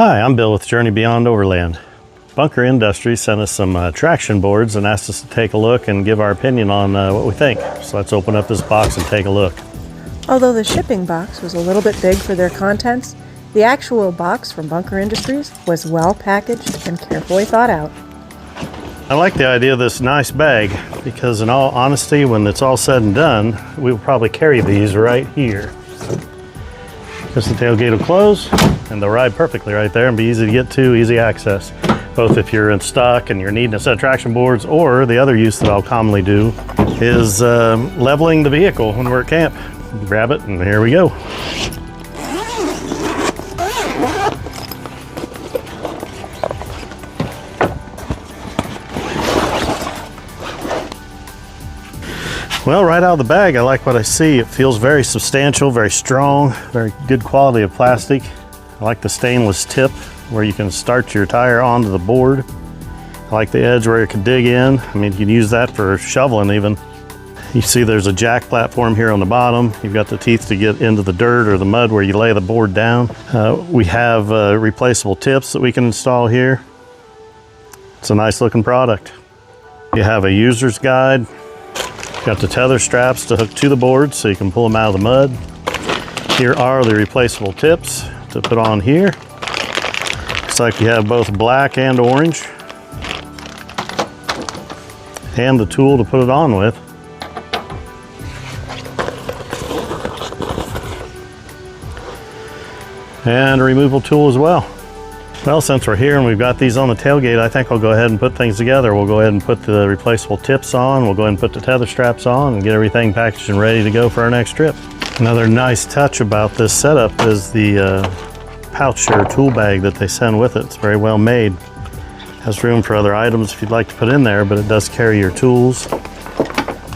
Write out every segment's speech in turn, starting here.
Hi, I'm Bill with Journey Beyond Overland. Bunker Industries sent us some traction boards and asked us to take a look and give our opinion on what we think. So let's open up this box and take a look. Although the shipping box was a little bit big for their contents, the actual box from Bunker Industries was well packaged and carefully thought out. I like the idea of this nice bag because in all honesty, when it's all said and done, we will probably carry these right here. Because the tailgate will close and they'll ride perfectly right there and be easy to get to, easy access. Both if you're in stock and you're needing a set of traction boards, or the other use that I'll commonly do is leveling the vehicle when we're at camp. Grab it and here we go. Well, right out of the bag, I like what I see. It feels very substantial, very strong, very good quality of plastic. I like the stainless tip where you can start your tire onto the board. I like the edge where you can dig in. I mean, you can use that for shoveling even. You see there's a jack platform here on the bottom. You've got the teeth to get into the dirt or the mud where you lay the board down. We have replaceable tips that we can install here. It's a nice looking product. You have a user's guide. Got the tether straps to hook to the board so you can pull them out of the mud. Here are the replaceable tips to put on here. Looks like you have both black and orange. And the tool to put it on with. And a removal tool as well. Well, since we're here and we've got these on the tailgate, I think I'll go ahead and put things together. We'll go ahead and put the replaceable tips on. We'll go ahead and put the tether straps on and get everything packaged and ready to go for our next trip. Another nice touch about this setup is the pouch or tool bag that they send with it. It's very well made. Has room for other items if you'd like to put in there, but it does carry your tools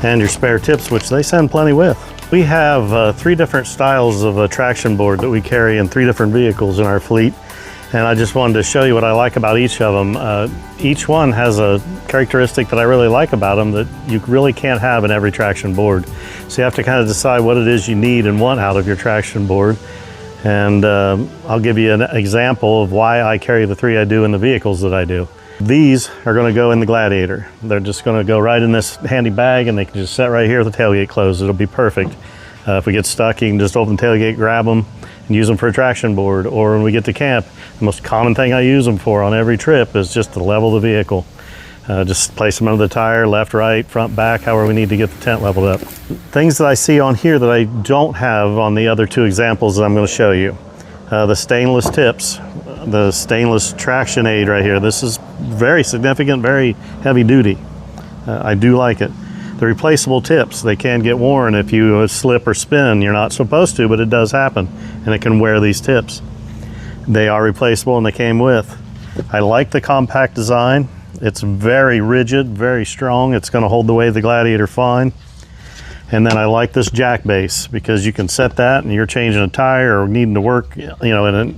and your spare tips, which they send plenty with. We have 3 different styles of a traction board that we carry in 3 different vehicles in our fleet. And I just wanted to show you what I like about each of them. Each one has a characteristic that I really like about them that you really can't have in every traction board. So you have to kind of decide what it is you need and want out of your traction board. And I'll give you an example of why I carry the 3 I do in the vehicles that I do. These are going to go in the Gladiator. They're just going to go right in this handy bag and they can just sit right here with the tailgate closed. It'll be perfect. If we get stuck, you can just open the tailgate, grab them, and use them for a traction board. Or when we get to camp, the most common thing I use them for on every trip is just to level the vehicle. Just place them under the tire, left, right, front, back, however we need to get the tent leveled up. Things that I see on here that I don't have on the other 2 examples that I'm going to show you. The stainless tips, the stainless traction aid right here. This is very significant, very heavy duty. I do like it. The replaceable tips, they can get worn if you slip or spin. You're not supposed to, but it does happen, and it can wear these tips. They are replaceable and they came with. I like the compact design. It's very rigid, very strong. It's going to hold the weight of the Gladiator fine. And then I like this jack base because you can set that and you're changing a tire or needing to work, in a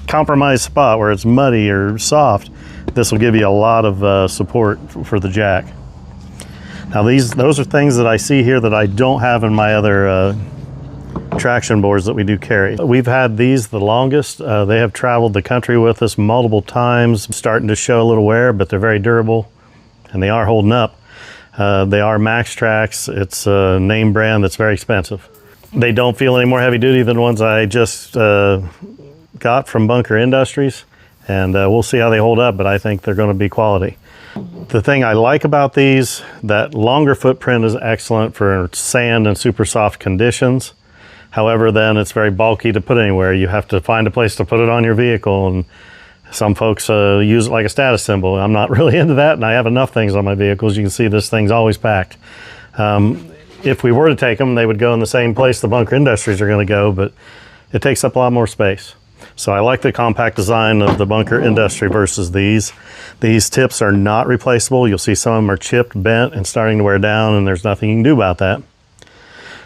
compromised spot where it's muddy or soft. This will give you a lot of support for the jack. Now those are things that I see here that I don't have in my other traction boards that we do carry. We've had these the longest. They have traveled the country with us multiple times, starting to show a little wear, but they're very durable and they are holding up. They are MaxTrax. It's a name brand that's very expensive. They don't feel any more heavy duty than the ones I just got from Bunker Industries, and we'll see how they hold up, but I think they're going to be quality. The thing I like about these, that longer footprint is excellent for sand and super soft conditions. However, then it's very bulky to put anywhere. You have to find a place to put it on your vehicle, and some folks use it like a status symbol. I'm not really into that, and I have enough things on my vehicles. You can see this thing's always packed. If we were to take them, they would go in the same place the Bunker Industries are going to go, but it takes up a lot more space. So I like the compact design of the Bunker Industry versus these. These tips are not replaceable. You'll see some of them are chipped, bent, and starting to wear down, and there's nothing you can do about that.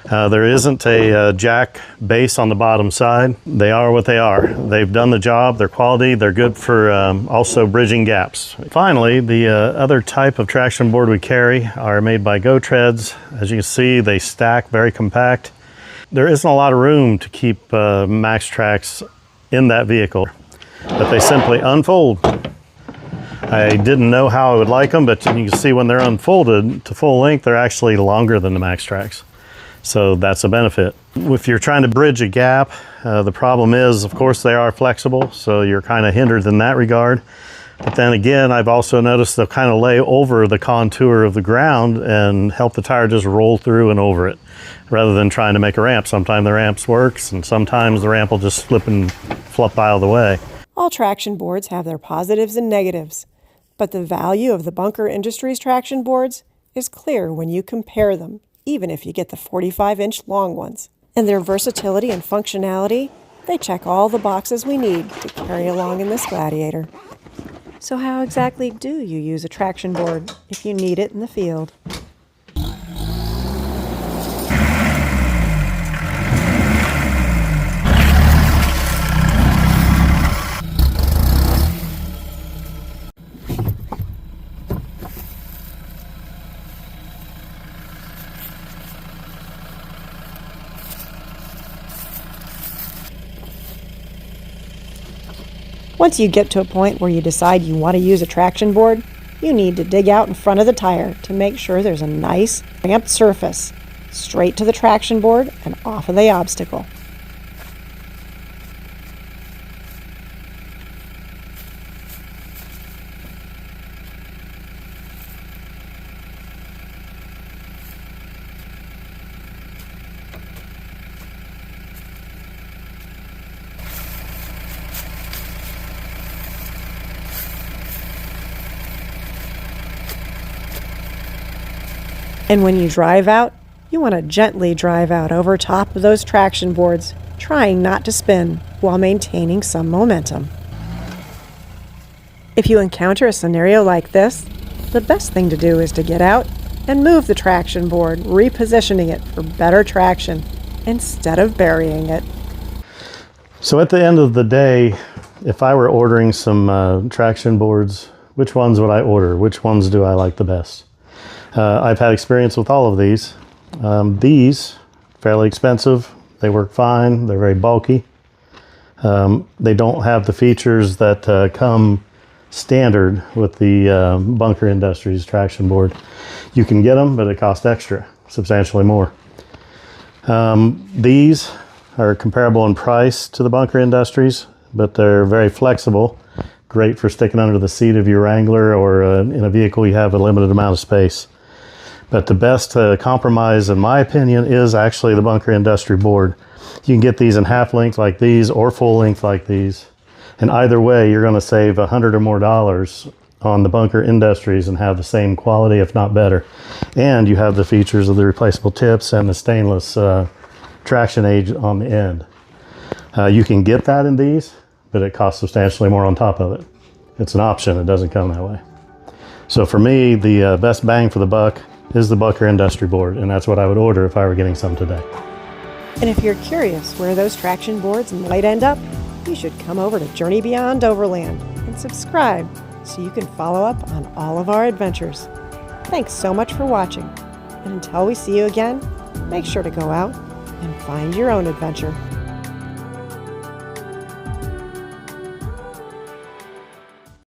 There isn't a jack base on the bottom side. They are what they are. They've done the job, they're quality, they're good for also bridging gaps. Finally, the other type of traction board we carry are made by Go Treads. As you can see, they stack very compact. There isn't a lot of room to keep MaxTrax in that vehicle. but they simply unfold. I didn't know how I would like them, but you can see when they're unfolded to full length, they're actually longer than the MaxTrax. So that's a benefit. If you're trying to bridge a gap, the problem is, of course, they are flexible, so you're kind of hindered in that regard. But then again, I've also noticed they'll kind of lay over the contour of the ground and help the tire just roll through and over it, rather than trying to make a ramp. Sometimes the ramp works, and sometimes the ramp will just slip and flop out of the way. All traction boards have their positives and negatives, but the value of the Bunker Industries traction boards is clear when you compare them, even if you get the 45-inch long ones. And their versatility and functionality, they check all the boxes we need to carry along in this Gladiator. So how exactly do you use a traction board if you need it in the field? Once you get to a point where you decide you want to use a traction board, you need to dig out in front of the tire to make sure there's a nice ramped surface, straight to the traction board and off of the obstacle. And when you drive out, you want to gently drive out over top of those traction boards, trying not to spin while maintaining some momentum. If you encounter a scenario like this, the best thing to do is to get out and move the traction board, repositioning it for better traction instead of burying it. So at the end of the day, if I were ordering some traction boards, which ones would I order? Which ones do I like the best? I've had experience with all of these. These, fairly expensive. They work fine. They're very bulky. They don't have the features that come standard with the Bunker Industries traction board. You can get them, but it costs extra, substantially more. These are comparable in price to the Bunker Industries, but they're very flexible. Great for sticking under the seat of your Wrangler or in a vehicle you have a limited amount of space. But the best compromise, in my opinion, is actually the Bunker Industry board. You can get these in half length like these or full length like these. And either way, you're going to save $100 or more on the Bunker Industries and have the same quality, if not better. And you have the features of the replaceable tips and the stainless traction aid on the end. You can get that in these, but it costs substantially more on top of it. It's an option. It doesn't come that way. So for me, the best bang for the buck is the Bunker Industry board, and that's what I would order if I were getting some today. And if you're curious where those traction boards might end up, you should come over to Journey Beyond Overland and subscribe so you can follow up on all of our adventures. Thanks so much for watching, and until we see you again, make sure to go out and find your own adventure.